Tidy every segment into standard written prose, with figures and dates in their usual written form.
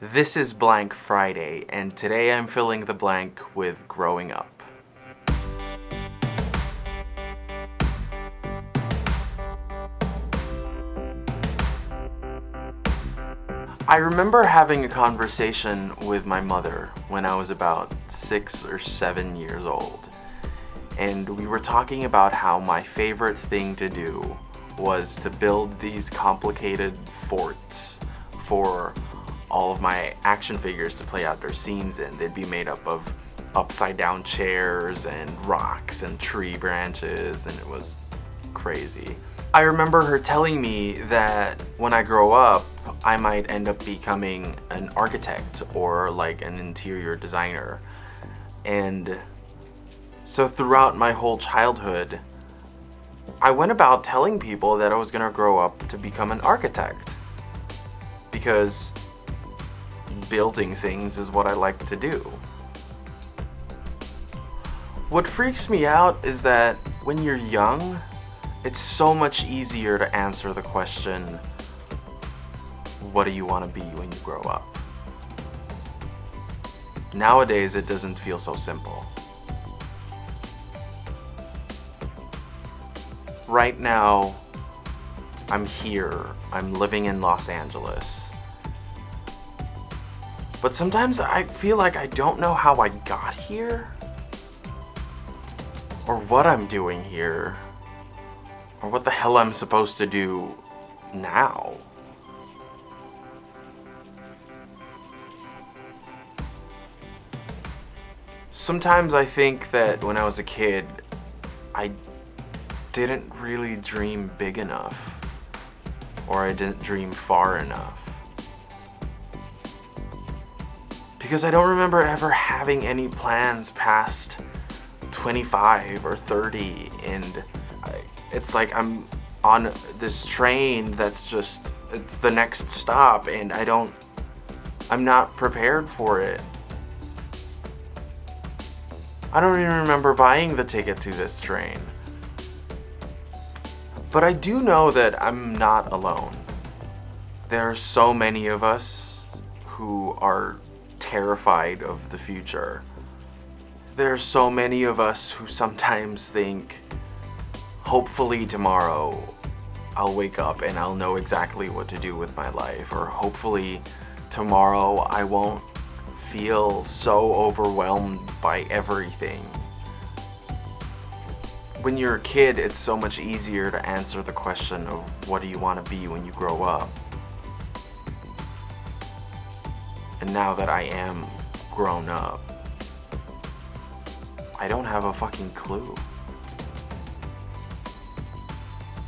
This is Blank Friday, and today I'm filling the blank with growing up. I remember having a conversation with my mother when I was about 6 or 7 years old, and we were talking about how my favorite thing to do was to build these complicated forts for all of my action figures to play out their scenes in. They'd be made up of upside down chairs and rocks and tree branches, and it was crazy. I remember her telling me that when I grow up, I might end up becoming an architect or like an interior designer. And so throughout my whole childhood, I went about telling people that I was gonna grow up to become an architect, because building things is what I like to do. What freaks me out is that when you're young, it's so much easier to answer the question, what do you want to be when you grow up? Nowadays, it doesn't feel so simple. Right now, I'm here. I'm living in Los Angeles. But sometimes I feel like I don't know how I got here, or what I'm doing here, or what the hell I'm supposed to do now. Sometimes I think that when I was a kid, I didn't really dream big enough, or I didn't dream far enough. Because I don't remember ever having any plans past 25 or 30, and it's like I'm on this train that's just, it's the next stop, and I'm not prepared for it. I don't even remember buying the ticket to this train. But I do know that I'm not alone. There are so many of us who are terrified of the future. There are so many of us who sometimes think, hopefully tomorrow I'll wake up and I'll know exactly what to do with my life, or hopefully tomorrow I won't feel so overwhelmed by everything. When you're a kid, it's so much easier to answer the question of what do you want to be when you grow up. And now that I am grown up, I don't have a fucking clue.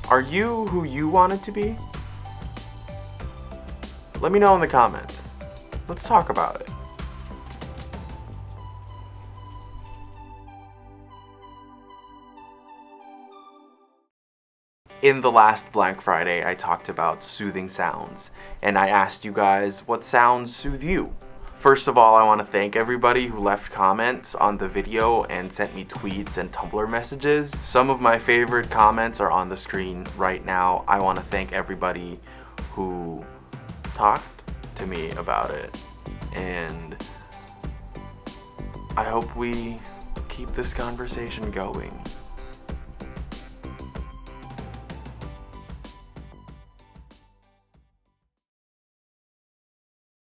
Are you who you wanted to be? Let me know in the comments. Let's talk about it. In the last Blank Friday, I talked about soothing sounds, and I asked you guys what sounds soothe you. First of all, I want to thank everybody who left comments on the video and sent me tweets and Tumblr messages. Some of my favorite comments are on the screen right now. I want to thank everybody who talked to me about it, and I hope we keep this conversation going.